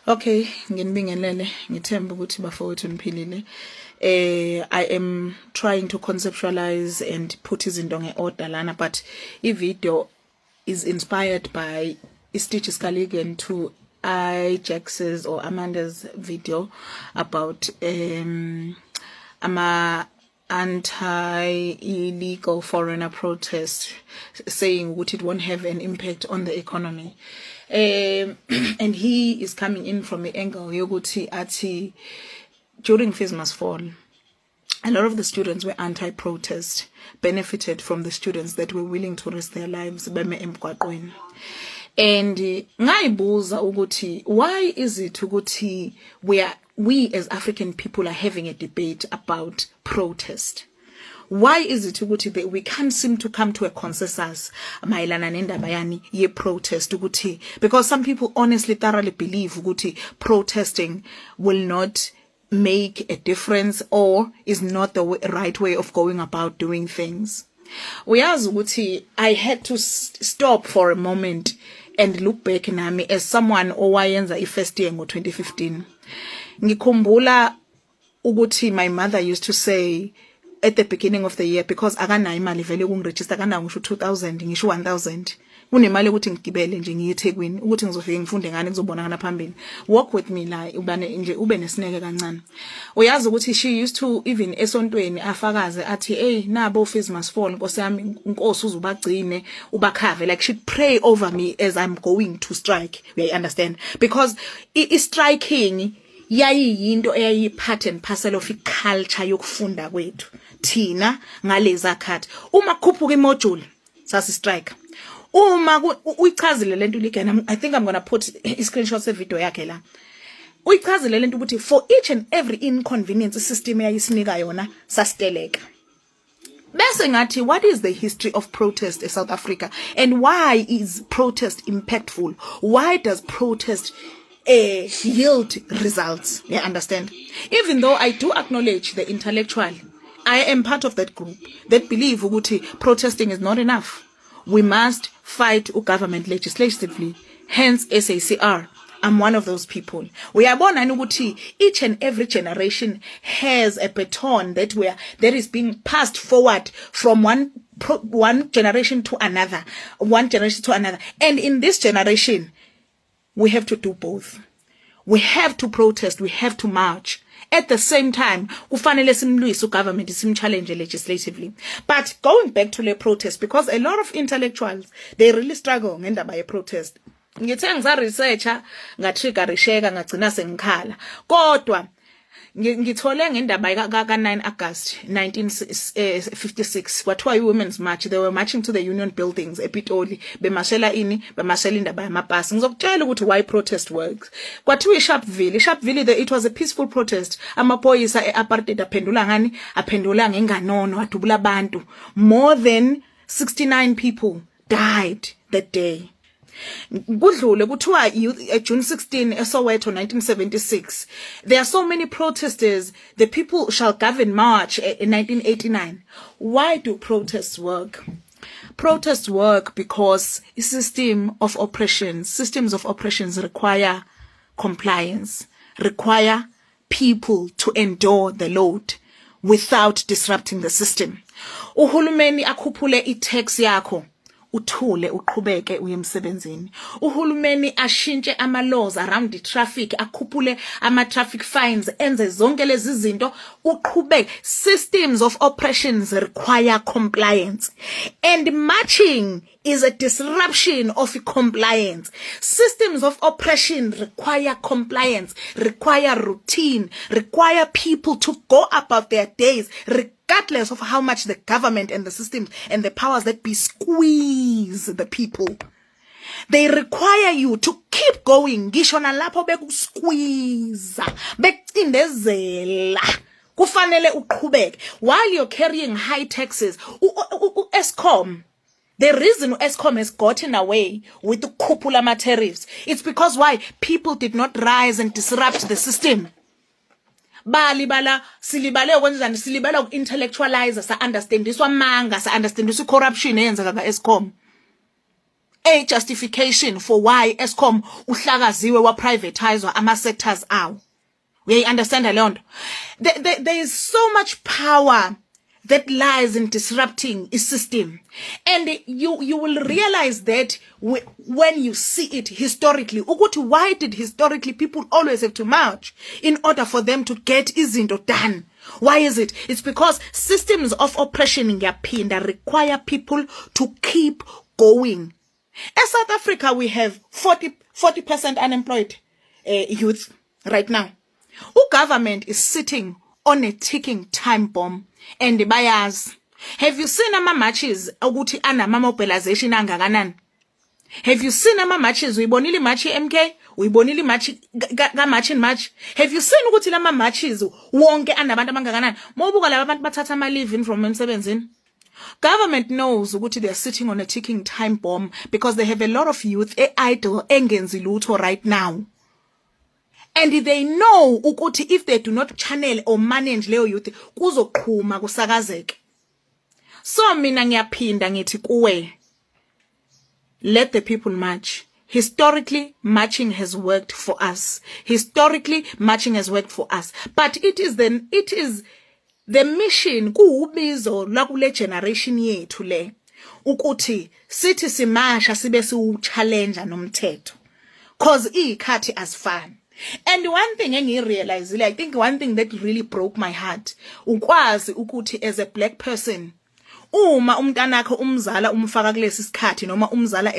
Okay, nginibingelele ngithemba ukuthi bafowethu niphilile. I am trying to conceptualize and put izinto nge-order lana, but i-video is inspired by iStitch Skaligan to Ajax's or Amanda's video about ama anti-illegal foreigner protest, saying what it won't have an impact on the economy. And he is coming in from the angle yoguthi ati during Fees Must Fall, a lot of the students were anti-protest, benefited from the students that were willing to risk their lives beme emgwaqweni. And ngaibuza ukuthi, why is it ukuthi we as African people are having a debate about protest? Why is it ukuthi that we can't seem to come to a consensus mayelana nendaba yani ye protest ukuthi? Because some people honestly thoroughly believe ukuthi protesting will not make a difference or is not the right way of going about doing things. Uyazi ukuthi I had to stop for a moment and look back nami as someone owayenza i-first year ngo-2015. Ngikhumbula ukuthi my mother used to say at the beginning of the year, because akanayo imali vele kungiregister akanayo ngisho 2000 ngisho 1000 kunemali ukuthi ngigibele nje ngiye eThekwini ukuthi ngizofike ngifunde ngane ngizobona ngana phambili, walk with me la ubane nje ube nesineke kancane. Uyazi ukuthi she used to even esontweni afakaze athi hey nabo Fees Must Fall Nkosi yami inkosi uzubagcine ubakhave, like she'd pray over me as I'm going to strike. You understand? Because striking yayiyinto eyayipart and parcel of culture yokufunda kwethu thina ngaleza khathi. Uma kukhuphuka imodule sasi strike. Uma uyichazile lento ligana, I think I'm going to put screenshots of video yakhe la. Uyichazile lento ukuthi for each and every inconvenience system eyayisinika yona sasteleka. Bese ngathi, what is the history of protest in South Africa and why is protest impactful? Why does protest yield results? You understand? Even though I do acknowledge the intellectual, I am part of that group that believe ukuthi protesting is not enough. We must fight government legislatively, hence SACR. I'm one of those people. Uyabona ukuthi each and every generation has a baton that is being passed forward from one generation to another, and in this generation we have to do both. We have to protest, we have to march. At the same time, kufanele simlwise government challenge legislatively. But going back to the protest, because a lot of intellectuals, they really struggle ngendaba ye protest. Ngithe ngiza researcher ngatriggerisheka ngagcina sengikhala. Kodwa ngithole ngendaba ka 9 August 1956 kwathiwa i-Women's March. They were marching to the Union Buildings ePitoli bemashela indaba yamabhasi. Ngizokutshela ukuthi why protest works. Kwathiwa iSharpeville it was a peaceful protest. Amaphoyisa eapartheid aphendula ngenganono adubula abantu. More than 69 people died that day. Kudlule kuthiwa June 16 eSoweto 1976. There are so many protesters. The People Shall Govern March in 1989. Why do protests work? Protests work because systems of oppressions require compliance, require people to endure the load without disrupting the system. Uhulumeni akhuphule i-tax yakho uthule uqhubeke uye emsebenzini. Uhulumeni ashintshe ama laws around the traffic, akhuphule ama traffic fines, enze zonke lezi zinto uqhubeke. Systems of oppressions require compliance, and marching is a disruption of compliance. Systems of oppression require compliance, require routine, require people to go about their days regardless of how much the government and the systems and the powers that be squeeze the people. They require you to keep going. Ngisho nalapho bekusqueeze, bekucindezela, kufanele uqhubeke while you're carrying high taxes. Eskom, the reason Eskom has gotten away with the kupula tariffs, it's because why? People did not rise and disrupt the system. Silibale ukwenzani, silibala uku-intellectualize, sa understand iswa manga, sa understand iswa corruption eyenzeka ka Eskom. a justification for why Eskom uhlakaziwe wa privatized ama sectors awo. We understand Leon. There is so much power that lies in disrupting a system, and you will realize that when you see it historically. Why did historically people always have to march in order for them to get izinto done? Why is it? It's because systems of oppression in yapinda require people to keep going. In South Africa, we have 40% unemployed youth right now. Our government is sitting on a ticking time bomb, and the buyers. Have you seen ama matches ukuthi anama mobilization angakanani? Have you seen ama matches? Uyibonile match MK? Uyibonile match ga match and match? Have you seen ukuthi lama matches wonke anabantu abangakanani? Mawubuka laba abantu bathatha ama leave in from emsebenzini. Government knows ukuthi they are sitting on a ticking time bomb because they have a lot of youth idle engenzi lutho right now. And they know ukuthi if they do not channel or manage leyo youth kuzoqhuma kusakazeke. So mina ngiyaphinda ngithi kuwe, let the people march. Historically, marching has worked for us. Historically, marching has worked for us. But it is the mission kuubizo la kule generation yethu le ukuthi sithi simasha sibe si challenge nomthetho, cause ikhathi asifani. And one thing engirealized, I think one thing that really broke my heart, ukwazi ukuthi as a black person, uma umntanakho umzala umfaka kulesi sikhathi noma umzala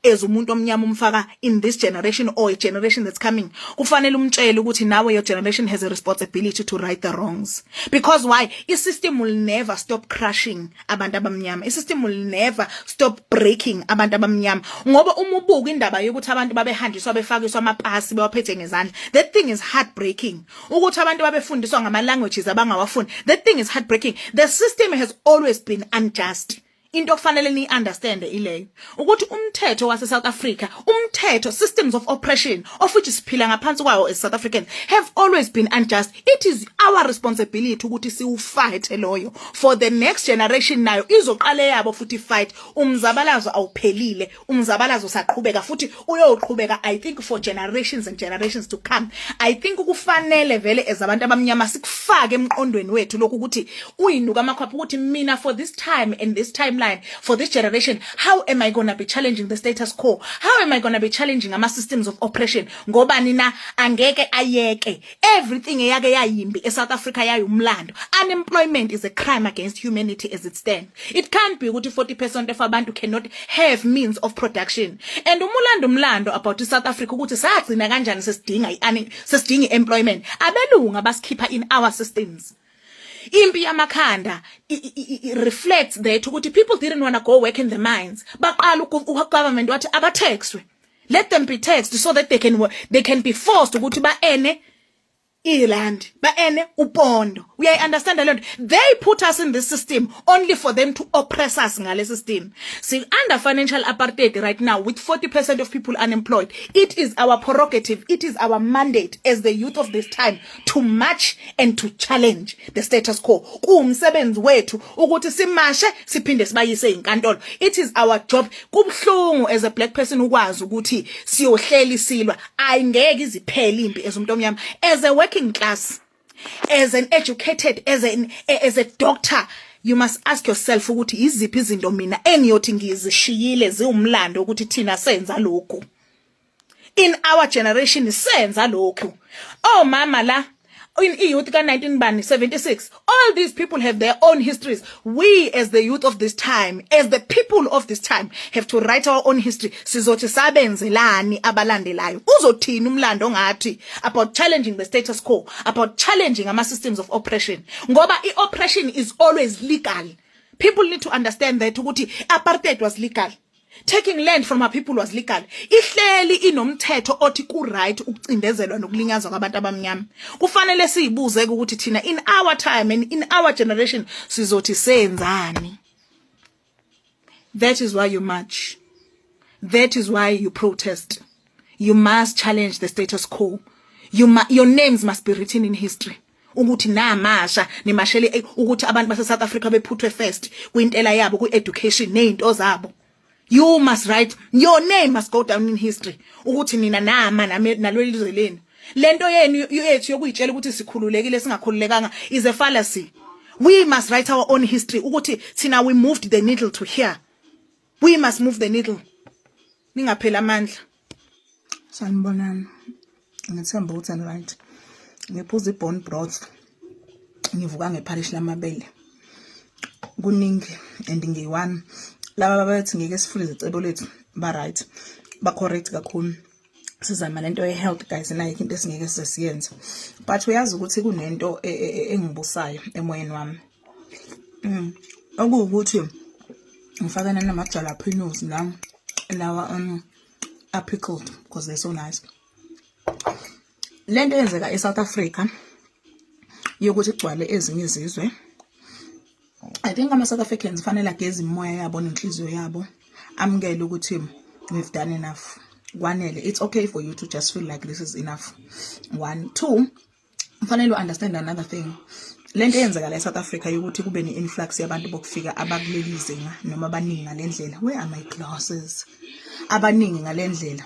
as umuntu omnyama umfaka in this generation or a generation that's coming, kufanele umtshele ukuthi nawe your generation has a responsibility to right the wrongs. Because why? The system will never stop crushing abantu abamnyama. The system will never stop breaking abantu abamnyama. Ngoba umubuka indaba yokuthi abantu babehanjiswa befakiswa amapasi bewaphethe ngezandla, that thing is heartbreaking. Ukuthi abantu babefundiswa ngama languages abangawafuni, that thing is heartbreaking. The system has always been unjust. Into kufanele ni understand ileyo ukuthi umthetho wase South Africa, umthetho, systems of oppression of which siphila ngaphansi kwawo as South Africans, have always been unjust. It is our responsibility ukuthi siufight loyo for the next generation. Nayo izoqale yabo futhi fight. Umzabalazo awuphelile, umzabalazo saqhubeka futhi uyoqhubeka, I think for generations and generations to come. I think kufanele vele as abantu abamnyama sikufake emqondweni wethu lokhu ukuthi uyinuka amakhwapha ukuthi mina for this time and this timeline for this generation, how am I going to be challenging the status quo? How am I going to be challenging ama systems of oppression? Ngoba nina angeke ayeke everything eyake yayimbi e South Africa yayumlando. Unemployment is a crime against humanity as it stands. It can't be ukuthi 40% of abantu cannot have means of production. And umlando about South Africa ukuthi sagcina kanjani sesidinga employment. Abelunga basikhipha in our systems. Impi yamakhanda reflects that ukuthi people didn't want to go work in the mines. Baqala government wathi abathexwe. Let them be taxed so that they can be forced ukuthi baene iland, baene upondo. We understand a lot. They put us in this system only for them to oppress us ngale system. See, under financial apartheid right now with 40% of people unemployed, it is our prerogative, it is our mandate as the youth of this time to march and to challenge the status quo. Kuumsebenzi wethu ukuthi simashe siphinde sibayise inkantolo. It is our job. Kubhlungu as a black person ukwazi ukuthi siyohlela isilwa ayingeke iziphele impi as umuntu omnyama. As a working class, as an educated, as a doctor, you must ask yourself ukuthi iziphi izinto mina engiyothi ngizishiyile ziwumlando ukuthi thina senza lokho. In our generation senza lokho. Oh mama la in youth ka 1976, all these people have their own histories. We as the youth of this time, as the people of this time, have to write our own history. Sizothi sabenzelani abalandelayo. Uzothini umlando ngathi about challenging the status quo, about challenging ama systems of oppression. Ngoba oppression is always legal. People need to understand that ukuthi apartheid was legal. Taking land from our people was legal. Ihleli inomthetho othi ku right ukucindezelwa nokulinyazwa kwabantu abamnyama. Kufanele siyibuze ukuthi thina in our time and in our generation sizothi senzani. That is why you march. That is why you protest. You must challenge the status quo. Your names must be written in history. Ukuthi namasha nimashele ukuthi abantu base South Africa bephuthwe first kwintela yabo ku education nezinto zabo. You must write, your name must go down in history. Ukuthi nina nama naleli lizwe lenu. Lento yenu yethu yokuyitshela ukuthi sikhululekile singakhululekanga is a fallacy. We must write our own history. Ukuthi thina we moved the needle to here. We must move the needle. Ningaphela amandla. Sanibonani. Ngithemba ukuthi I'm right. Ngiphuza ibone broth. Ngivuka ngeparish lamabele. Kuningi and ngiyi-1. Laba bathi ngeke sifrize icebo lethu ba right. Ba correct kakhulu. Sizama lento ye health guys nayo into esingeke sesiyenze. But uyazi ukuthi kunento engibusayo emoyeni wami. Okuwukuthi ngifakana nama jalapenos lawa are pickled because they're so nice. Lento yenzeka eSouth Africa yokuthi igcwale ezinye izizwe. I think ama-South Africans fanele ageze imoya yabo nenhliziyo yabo. Amukele ukuthi we've done enough. Kwanele, it's okay for you to just feel like this is enough. 1, 2, fanele understand another thing. Lento yenzeka la eSouth Africa yokuthi kube ne-influx yabantu bokufika abakuleli izinga noma abaningi ngalendlela. Where are my glasses? Abaningi ngalendlela.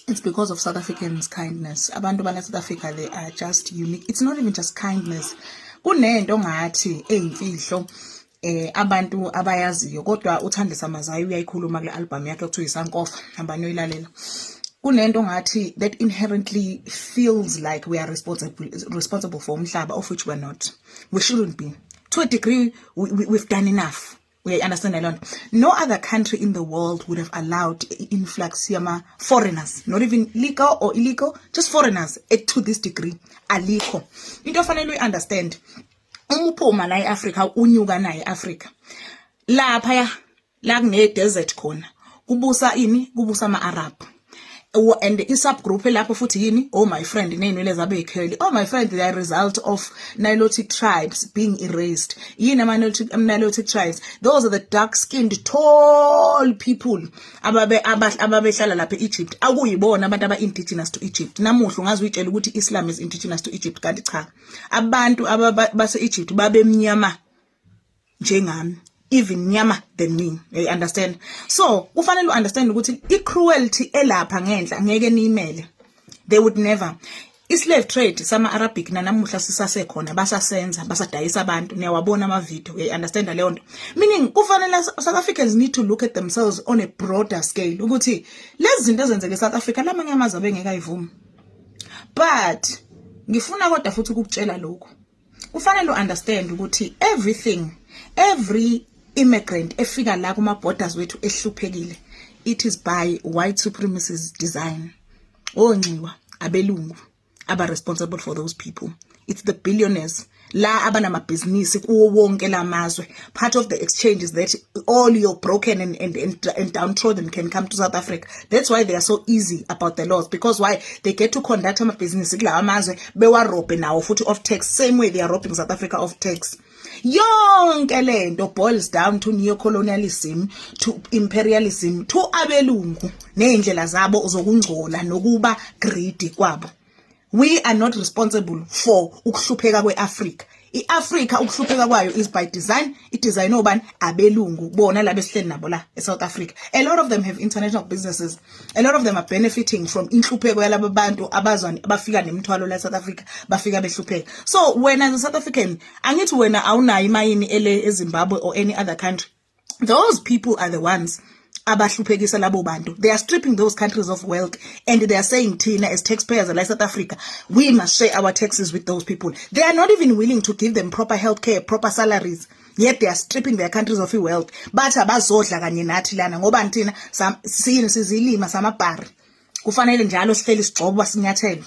It's because of South Africans' kindness. Abantu bala South Africa, they are just unique. It's not even just kindness. Kunento ngathi eyimfihlo abantu abayaziyo kodwa uThandisa Mazayi uyayikhuluma kule album yakhe ekuthiwa isankofa hamba niyoyilalela. Kunento ngathi that inherently feels like we are responsible for umhlaba, of which we're not. We shouldn't be. To a degree, we've done enough. We understand a lot. No other country in the world would have allowed influx of foreigners, not even legal or illegal, just foreigners to this degree. Aliko. Into fanele understand. Umuphuma la eAfrica unyuka na eAfrica. Lapha la kune desert khona. Kubusa ama-Arab. And i-subgroup lapho futhi yini? Oh my friend, inenwele zabe curly. Oh my friend, they are a result of Nilotic tribes being erased. Yini ama-Nilotic tribes? Those are the dark-skinned, tall people ababehlala lapha e-Egypt. Akuyibona abantu aba-indigenous to Egypt. Namuhla ungazi uyitshela ukuthi Islam is indigenous to Egypt kanti cha. Abantu base-Egypt babemnyama njengami. Even nyama than me. You understand? So, kufanele understand ukuthi i-cruelty elapha ngenhla ngeke niyimele. They would never. I-slave trade sama-Arabic nanamuhla sisasekhona basasenza basadayisa abantu niyawabona ama-video. You understand leyo nto? Meaning kufanele South Africans need to look at themselves on a broader scale ukuthi lezi zinto ezenzeke eSouth Africa lamanye amazwe abengeke ayivumi. But ngifuna kodwa futhi ukukutshela lokho. Kufanele understand ukuthi every immigrant efika la kuma borders wethu ehluphekile, it is by white supremacist design. Onxiwa abelungu aba responsible for those people. It's the billionaires la abanama business kuwo wonke lamazwe. Part of the exchange is that all your broken and downtrodden can come to South Africa. That's why they are so easy about the laws, because why they get to conduct ama business kula amazwe bewarobe nawo futhi of tax, same way they are robbing South Africa of tax. Yonke lento boils down to neocolonialism, to imperialism, to abelungu neindlela zabo zokungcola nokuba greedy kwabo. We are not responsible for ukuhlupheka kweAfrica. iAfrica ukuhlupheka kwayo is by design. It design obani abelungu bona la besihleli nabo la eSouth Africa. A lot of them have international businesses. A lot of them are benefiting from inhlupheko yalabo bantu abazwana abafika nemithwalo la eSouth Africa bafika behlupheka. So when as a South African, angithi wena awunayo imayini ele eZimbabwe or any other country, those people are the ones abahluphekisa labo bantu. They are stripping those countries of wealth, and they are saying thina as taxpayers like South Africa, we must share our taxes with those people. They are not even willing to give them proper healthcare, proper salaries, yet they are stripping their countries of wealth. But abazodla kanye nathi lana ngoba thina sizilima samabhari kufanele njalo sihleli sigcoba sinyathelo.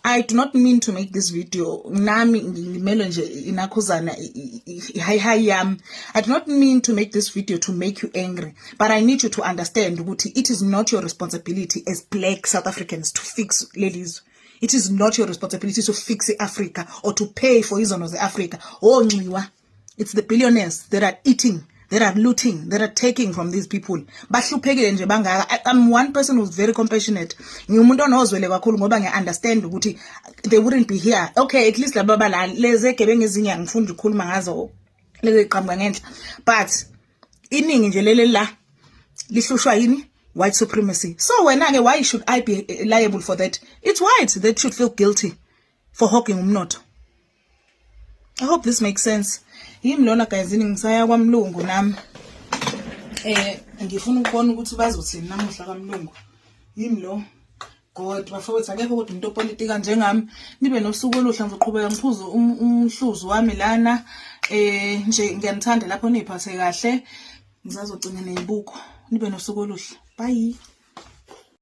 I do not mean to make this video nami ngimelo nje inakhuzana hi yam. I do not mean to make this video to make you angry, but I need you to understand ukuthi it is not your responsibility as black South Africans to fix ladies. It is not your responsibility to fix Africa or to pay for izono ze-Africa. Oh nxiwa, it's the billionaires that are eating, that are looting, that are taking from these people. Bahluphekile nje bangaka. I'm one person who's very compassionate. Ngiumuntu onozwele kakhulu ngoba ngiya understand ukuthi they wouldn't be here. Okay, at least laba bala leze gebengu ezinye ngifunda ukukhuluma ngazo leze iqhamuka ngenhla. But iningi nje lele la lihlushwa yini white supremacy. So wena ke why should I be liable for that? It's whites that should feel guilty for hogging umnotho. I hope this makes sense. Yimi lona guys ngisaya kwaMlungu nami. Ngifuna ukubona ukuthi bazothini namuhla kwaMlungu. Yimi lo God bafowethu akekho kodwa umuntu opolitika njengami. Nibe nosuku oluhle ngizoqhubeka ngiphuze umhluzu wami lana. Nje ngiyanithanda lapho niphathe kahle. Ngizazogcina nezibuko. Nibe nosuku oluhle. Bye.